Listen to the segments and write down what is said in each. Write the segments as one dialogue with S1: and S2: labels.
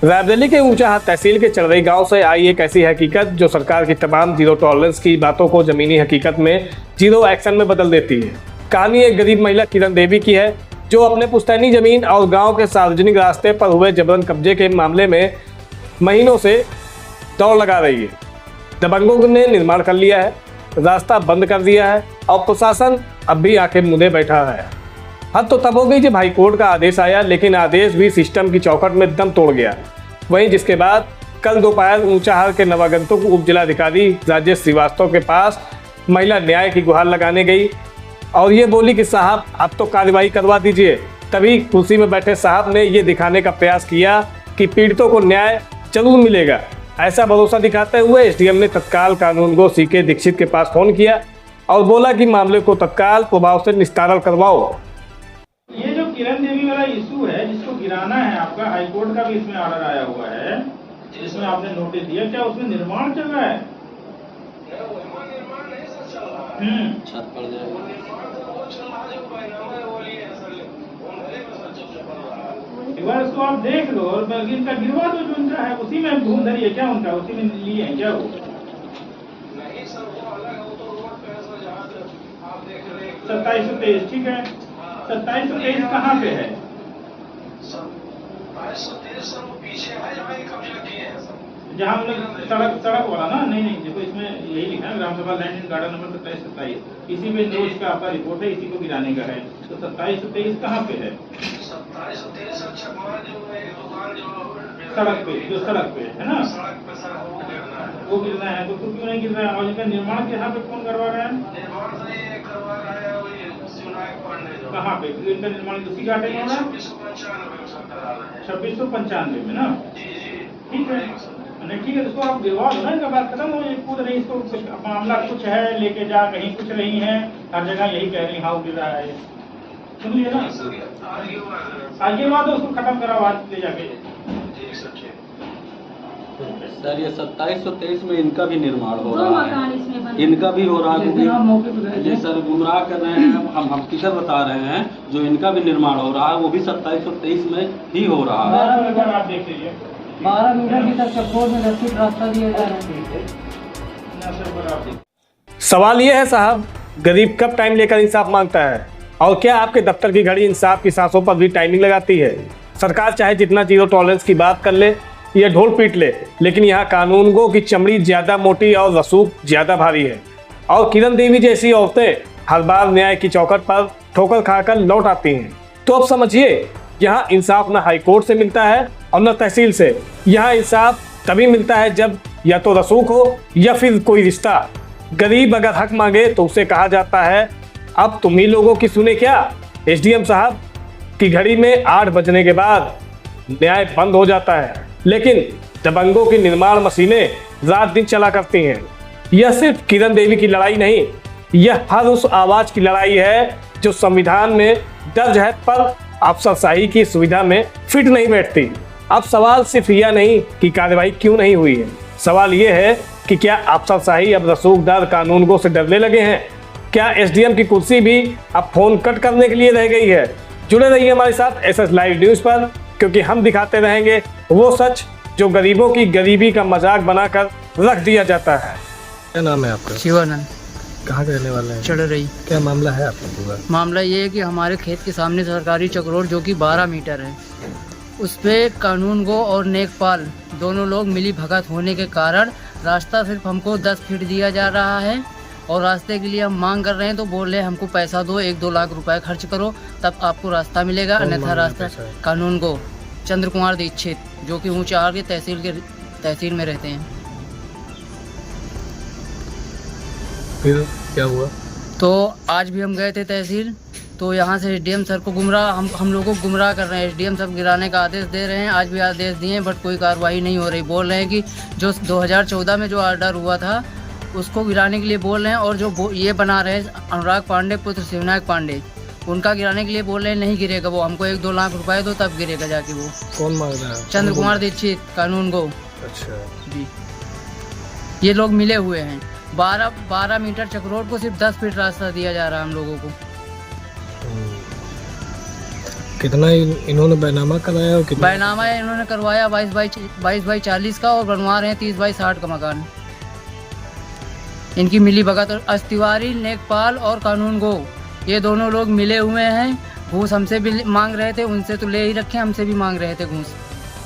S1: रायबरेली के ऊंचाहाट तहसील के चढ़ई गांव से आई एक ऐसी हकीकत जो सरकार की तमाम जीरो टॉलरेंस की बातों को जमीनी हकीकत में जीरो एक्शन में बदल देती है। कहानी एक गरीब महिला किरण देवी की है जो अपने पुश्तैनी जमीन और गांव के सार्वजनिक रास्ते पर हुए जबरन कब्जे के मामले में महीनों से दौड़ लगा रही है। दबंगों ने निर्माण कर लिया है, रास्ता बंद कर दिया है और प्रशासन अब भी आंखें मूंदे बैठा है। हद तो तब हो गई जब हाईकोर्ट का आदेश आया, लेकिन आदेश भी सिस्टम की चौखट में दम तोड़ गया। वहीं जिसके बाद कल दोपहर ऊंचाहाट के नवागंतुक उप जिलाधिकारी राजेश श्रीवास्तव के पास महिला न्याय की गुहार लगाने गई और ये बोली कि साहब आप तो कार्रवाई करवा दीजिए। तभी कुर्सी में बैठे साहब ने ये दिखाने का प्रयास किया कि पीड़ितों को न्याय जरूर मिलेगा। ऐसा भरोसा दिखाते हुए एसडीएम ने तत्काल कानूनगो सीके दीक्षित के पास फोन किया और बोला कि मामले को तत्काल प्रभाव से निस्तारण करवाओ।
S2: ये जो किरण देवी वाला इशू है जिसको गिराना है, आपका हाईकोर्ट का भी इसमें ऑर्डर आया हुआ है जिसमें आपने नोटिस दिया, क्या उसमें निर्माण चल रहा है?
S3: छत पड़ जाएगा।
S2: एक बार उसको आप देख लो और बल्कि इनका गिरवा दो, जो इनका है उसी में धूम धरी है क्या, उनका उसी में लिए है क्या वो?
S4: नहीं सर, वो अलग है, वो तो रोड पे है सर, जहाँ से आप देख रहे हैं
S2: 2723, ठीक है। 2723 कहाँ पे है?
S4: 2723 सर वो पीछे है जहाँ ये कब्जा किए हैं सर,
S2: जहाँ हम लोग सड़क वाला ना, नहीं देखो इसमें यही लिखा है ग्राम सभा लैंड एंड गार्डन नंबर 2727, इसी पे रोज का आपका रिपोर्ट है, इसी को गिराने का है। तो 2723 कहाँ पे है?
S4: 2723 सर छपवा जो है दुकान जो
S2: सड़क पे, जो सड़क पे है ना,
S4: सड़क पे सर वो गिरना है।
S2: वो गिरना है तो क्यों नहीं गिर रहा है? और इनका निर्माण यहाँ पे कौन करवा रहा है?
S4: निर्माण सर ये करवा रहा है वही शिवनायक पांडे जो।
S2: कहाँ पे इनका निर्माण उसी घाटे में हो रहा है?
S4: 2695 में सर करा रहे हैं।
S2: 2695 में ना,
S4: जी जी
S2: ठीक है। नहीं ठीक है, इसको आप गिरवा दो ना, इनका बात खत्म हो, कूद रही, इसको कुछ मामला कुछ है लेके जा, कहीं कुछ नहीं है, हर जगह यही कह रही हाँ गिर रहा है, सुन लिया ना। आगे बाद उसको खत्म कराओ आज ले जाके।
S3: सर ये 2723 में इनका भी निर्माण हो
S5: दो
S3: रहा
S5: मकान
S3: है,
S5: इसमें बने।
S3: इनका भी हो रहा है क्योंकि ये सर गुमराह कर रहे हैं, हम किधर बता रहे हैं जो इनका भी निर्माण हो रहा है वो भी 2723 में ही हो रहा है।
S2: आप देख लीजिए
S6: 12 मीटर की तक चक्कोर में 10 फीट रास्ता दिया जा रहा है।
S1: सवाल ये है साहब, गरीब कब टाइम लेकर इंसाफ मांगता है? और क्या आपके दफ्तर की घड़ी इंसाफ की सांसों पर भी टाइमिंग लगाती है? सरकार चाहे जितना जीरो टॉलरेंस की बात कर ले या ढोल पीट ले, लेकिन यहाँ कानूनगो की चमड़ी ज्यादा मोटी और रसूख ज्यादा भारी है। और किरण देवी जैसी औरतें हर बार न्याय की चौखट पर ठोकर खाकर लौट आती हैं। तो अब समझिए, यहाँ इंसाफ न हाईकोर्ट से मिलता है और न तहसील से। यहाँ इंसाफ तभी मिलता है जब या तो रसूख हो या फिर कोई रिश्ता। गरीब अगर हक मांगे तो उसे कहा जाता है अब तुम ही लोगों की सुने क्या। एसडीएम साहब की घड़ी में 8 बजने के बाद न्याय बंद हो जाता है, लेकिन दबंगों की निर्माण मशीनें रात दिन चला करती हैं। यह सिर्फ किरण देवी की लड़ाई नहीं, यह हर उस आवाज की लड़ाई है जो संविधान में दर्ज है पर अफसरशाही की सुविधा में फिट नहीं बैठती। अब सवाल सिर्फ यह नहीं कि कार्रवाई क्यों नहीं हुई है, सवाल यह है कि क्या अफसरशाही अब रसूखदार कानूनगो से डरने लगे हैं? क्या एसडीएम की कुर्सी भी अब फोन कट करने के लिए रह गई है? जुड़े रहिए हमारे साथ एसएस लाइव न्यूज पर, क्योंकि हम दिखाते रहेंगे वो सच जो गरीबों की गरीबी का मजाक बनाकर रख दिया जाता है।
S7: क्या नाम है आपका?
S6: शिवानंद।
S7: कहाँ के रहने वाले हैं?
S6: चढ़ रही।
S7: क्या मामला है आपका पूरा?
S6: मामला ये है कि हमारे खेत के सामने सरकारी चक रोड जो कि 12 मीटर है, उस पे कानूनगो और नेकपाल दोनों लोग मिली भगत होने के कारण रास्ता सिर्फ हमको 10 फीट दिया जा रहा है और रास्ते के लिए हम मांग कर रहे हैं तो बोल रहे हैं हमको पैसा दो, 1-2 लाख रुपए खर्च करो तब आपको रास्ता मिलेगा, अन्यथा रास्ता कानूनगो चंद्र कुमार दीक्षित जो कि ऊंचाहाट के तहसील में रहते हैं।
S7: फिर क्या हुआ?
S6: तो आज भी हम गए थे तहसील, तो यहाँ से एसडीएम सर को हम लोगों को गुमराह कर रहे हैं। एसडीएम सर गिराने का आदेश दे रहे हैं, आज भी आदेश दिए हैं बट कोई कार्रवाई नहीं हो रही। बोल रहे हैं कि जो 2014 में जो ऑर्डर हुआ था उसको गिराने के लिए बोल रहे हैं, और जो ये बना रहे हैं अनुराग पांडे पुत्र शिवनायक पांडे, उनका गिराने के लिए बोल रहे हैं नहीं गिरेगा वो, हमको 1-2 लाख रुपए दो तब गिरेगा जाके वो।
S7: कौन मांग रहा है?
S6: चंद्र कुमार दीक्षित कानूनगो।
S7: अच्छा
S6: जी, ये लोग मिले हुए हैं। 12 मीटर चक रोड को सिर्फ 10 फीट रास्ता दिया जा रहा है हम लोगों को।
S7: कितना इन्होंने बैनामा कराया और कितना?
S6: बैनामा इन्होंने करवाया 22/40 का और बनवा रहे हैं 30/60 का मकान। इनकी मिली भगत अस तिवारी, नेकपाल और कानून गो, ये दोनों लोग मिले हुए हैं। घूस हमसे भी मांग रहे थे, उनसे तो ले ही रखे, हमसे भी मांग रहे थे घूस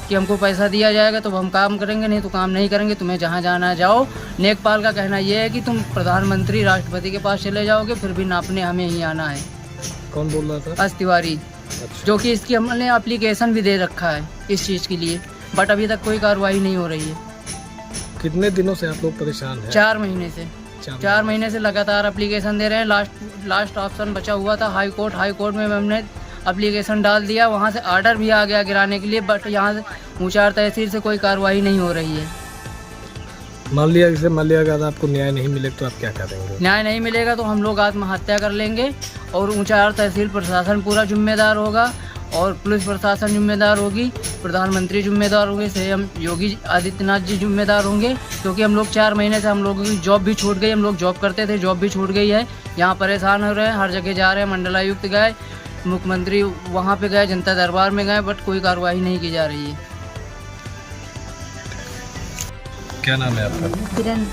S6: कि हमको पैसा दिया जाएगा तो हम काम करेंगे, नहीं तो काम नहीं करेंगे, तुम्हें जहाँ जाना है जाओ। नेकपाल का कहना यह है कि तुम प्रधानमंत्री राष्ट्रपति के पास चले जाओगे, फिर भी नापने हमें ही आना है।
S7: कौन बोल रहा था?
S6: अस तिवारी, जो कि इसकी हमने एप्लीकेशन भी दे रखा है इस चीज़ के लिए, बट अभी तक कोई कार्रवाई नहीं हो रही है।
S7: कितने दिनों से आप लोग परेशान हैं?
S6: 4 महीने से 4 महीने से लगातार एप्लीकेशन दे रहे हैं। लास्ट ऑप्शन बचा हुआ था हाई कोर्ट में हमने एप्लीकेशन डाल दिया, वहाँ से ऑर्डर भी आ गया गिराने के लिए, बट यहाँ से ऊंचार तहसील से कोई कार्रवाई नहीं हो रही है।
S7: मान लिया अगर आपको न्याय नहीं मिले तो आप क्या करेंगे?
S6: न्याय नहीं मिलेगा तो हम लोग आत्महत्या कर लेंगे और ऊंचार तहसील प्रशासन पूरा जिम्मेदार होगा और पुलिस प्रशासन जिम्मेदार होगी, प्रधानमंत्री जिम्मेदार होंगे, सीएम योगी आदित्यनाथ जी जिम्मेदार होंगे, क्योंकि हम लोग 4 महीने से हम लोगों की जॉब भी छूट गई। हम लोग जॉब करते थे, जॉब भी छूट गई है। यहाँ परेशान हो रहे हैं, हर जगह जा रहे हैं, मंडलायुक्त गए, मुख्यमंत्री वहाँ पे गए, जनता दरबार में गए, बट कोई कार्रवाई नहीं की जा रही है।
S7: क्या नाम है आपका?
S5: किरण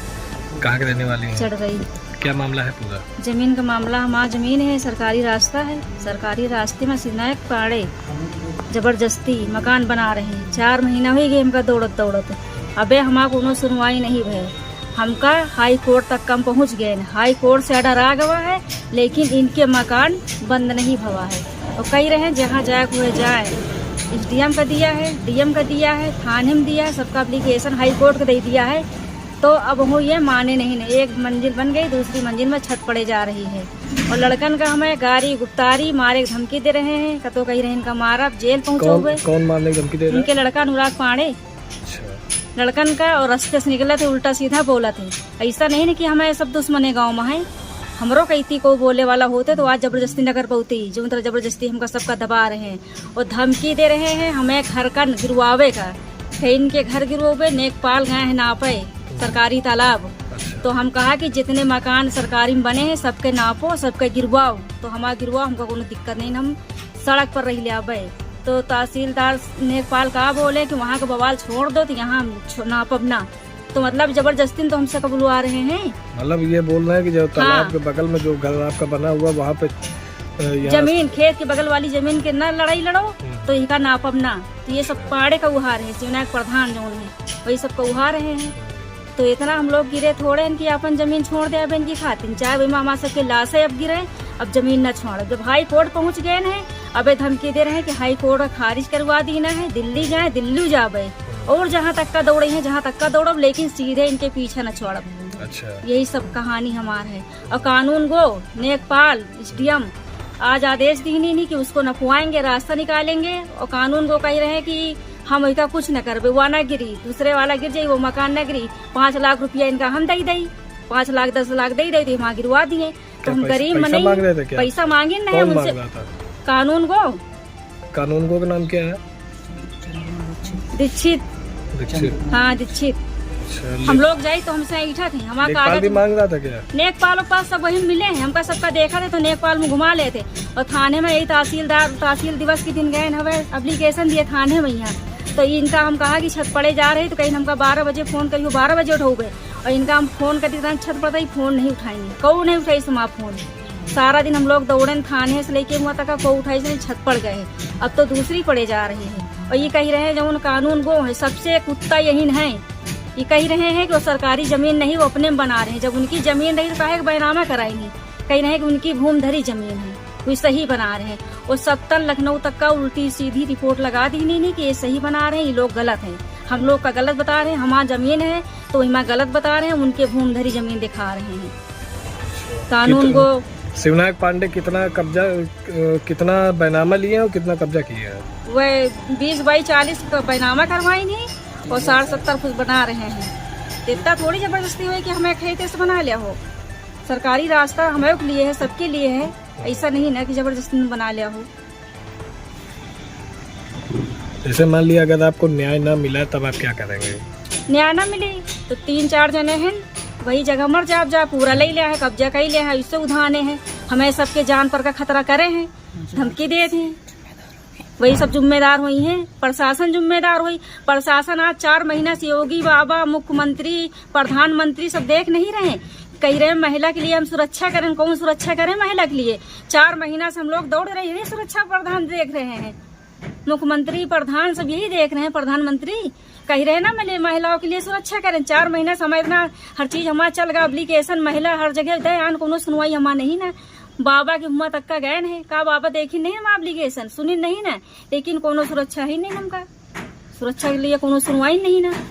S7: कहाँ के रहने वाली हैं?
S5: चढ़ रही।
S7: क्या मामला है पूरा?
S5: जमीन का मामला, हमारा जमीन है, सरकारी रास्ता है, सरकारी रास्ते में सिनायक पाड़े जबरदस्ती मकान बना रहे हैं। 4 महीना हो गए हमका दौड़त। अबे हमारा कोनो सुनवाई नहीं भय, हमका हाई कोर्ट तक कम पहुंच गए। हाई कोर्ट से ऑर्डर आ गया है, लेकिन इनके मकान बंद नहीं भवा है और कही रहे जहाँ जाए हुए जाए। SDM का दिया है, DM का दिया है, थाने में दिया है, सबका एप्लीकेशन हाई कोर्ट को दे दिया है। तो अब वो ये माने नहीं, एक मंजिल बन गई, दूसरी मंजिल में छत पड़े जा रही है। और लड़कन का हमें गाड़ी गुप्तारी मारे धमकी दे रहे हैं, कतो कही रहे इनका मारा, जेल पहुंचोगे।
S7: कौन मारने की धमकी दे रहा है?
S5: इनके लड़का अनुराग पांडे। लड़कन का और रास्ते से निकला थे, उल्टा सीधा बोला थे। ऐसा नहीं ना कि हमें सब दुश्मने गाँव में है, हमरो कहती को बोले वाला होते तो आज जबरदस्ती न कर पाती। जो तरह जबरदस्ती हमका सबका दबा रहे हैं और धमकी दे रहे हैं हमें घर का गिरवावे का। इनके घर गिरवावे, नेकपाल गए हैं नापे सरकारी तालाब। तो हम कहा कि जितने मकान सरकारी में बने हैं सबके नापो, सबके गिरवाओ। तो हमारा गिरवाओ, हमको कोई दिक्कत नहीं, हम सड़क पर रही ले आवे। तो तहसीलदार नेकपाल का बोले कि वहाँ का बवाल छोड़ दो, तो यहाँ नापब ना। तो मतलब जबरदस्ती तो हमसे कबूलवा रहे हैं। मतलब
S7: ये बोल रहे हैं कि जो तालाब के बगल में जो घर आपका बना हुआ वहाँ पे
S5: जमीन, खेत के बगल वाली जमीन के न लड़ाई लड़ो तो इनका नापब ना। तो ये सब पाड़े का उहार है, सिवनायक प्रधान जो है वही सबका उहार रहे हैं। तो इतना हम लोग गिरे थोड़े इनकी अपन जमीन छोड़ दे अब इनकी खातिर, चाहे वही हमारे सबके लाशें अब गिरे, अब जमीन न छोड़। जब हाई कोर्ट पहुँच गए हैं, अब धमकी दे रहे हैं कि हाई कोर्ट खारिज करवा देना है, दिल्ली जाए, दिल्ली जावे और जहाँ तक का दौड़े हैं, जहाँ तक का दौड़ब, लेकिन सीधे इनके पीछे न छोड़ब।
S7: अच्छा,
S5: यही सब कहानी हमार है। और कानून गो, नेकपाल, SDM आज आदेश दी नहीं कि उसको नपवाएंगे, रास्ता निकालेंगे। और कानून को कह रहे हैं कि हम इसका कुछ न करबे, वो न गिरी, दूसरे वाला गिर जाये, वो मकान न गिरी, 5 लाख रुपया इनका हम दे दी, 5 लाख 10 लाख दे दी, वहाँ गिरवा दिए। तो हम गरीब नहीं, पैसा मांगे न है उनसे। कानून गो
S7: का नाम क्या है?
S5: दीक्षित। हाँ, दीक्षित। हम लोग जाये तो हमसे ऐठा थे, हमारा कागज
S7: भी मांग रहा था क्या?
S5: नेकपाल के पास सब वही मिले हैं, हमका सबका देखा थे तो नेकपाल में घुमा लेते। और थाने में यही तहसील दिवस के दिन गए हमें एप्लीकेशन दिए थाने में यहाँ। तो इनका हम कहा कि छत पड़े जा रहे, तो कहीं हमका 12 बजे फोन करियो, 12 बजे उठोगे। और इनका हम फोन करते छत पड़ता ही फोन नहीं उठाएंगे, कौ नहीं उठाई समा फोन। सारा दिन हम लोग दौड़े थाने से लेके वहाँ तक को उठाई से छत पड़ गए। अब तो दूसरी पड़े जा रही है। और ये कह रहे हैं जो उन कानून वो है सबसे कुत्ता यही है, ये कह रहे हैं कि वो सरकारी जमीन नहीं, वो अपने में बना रहे हैं। जब उनकी जमीन रही तो काहे बैनामा कराई नहीं, कह रहे हैं कि उनकी भूमधरी जमीन है, वो सही बना रहे हैं। और 70 लखनऊ तक का उल्टी सीधी रिपोर्ट लगा दी नहीं कि ये सही बना रहे हैं, ये लोग गलत हैं। हम लोग का गलत बता रहे हैं, हमारा जमीन है तो वहाँ गलत बता रहे हैं, उनके भूमधरी जमीन दिखा रहे हैं। कानून को
S7: शिवनायक पांडे कितना बैनामा लिए और कितना कब्जा किया है?
S5: वह 20/40 का बैनामा करवाई नहीं और 60-70 फुट बना रहे हैं। इतना थोड़ी जबरदस्ती हुई कि हमें खेते से बना लिया हो। सरकारी रास्ता हमारे लिए है, सबके लिए है, ऐसा नहीं ना कि जबरदस्ती बना लिया हो।
S7: जैसे मान लिया अगर आपको न्याय न मिला तब आप क्या करेंगे?
S5: न्याय न मिले तो 3-4 जने हैं वही जगह मर जा पूरा ले लिया है, कब्जा कर लिया है, इससे उधाने हैं। हमें सबके जान पर का खतरा करे हैं, धमकी दे थे। वही सब जिम्मेदार हुई हैं, प्रशासन जिम्मेदार हुई। प्रशासन आज 4 महीना से योगी बाबा, मुख्यमंत्री, प्रधानमंत्री सब देख नहीं रहे। कह रहे हैं महिला के लिए हम सुरक्षा करें, कौन सुरक्षा करें महिला के लिए? 4 महीना से हम लोग दौड़ रहे हैं, सुरक्षा प्रधान देख रहे हैं, मुख्यमंत्री प्रधान सब यही देख रहे हैं। प्रधानमंत्री कह रहे हैं ना महिलाओं के लिए सुरक्षा करें। 4 महीना समय ना हर चीज हमारा चल गया, एप्लीकेशन महिला हर जगह दयान कोनो सुनवाई हमारा नहीं ना। बाबा की हुम्मा तक का गए है का बाबा देखी नहीं हम एप्लीकेशन सुनी नहीं ना, लेकिन कोनो सुरक्षा ही नहीं हमका, सुरक्षा के लिए कोनो सुनवाई नहीं ना।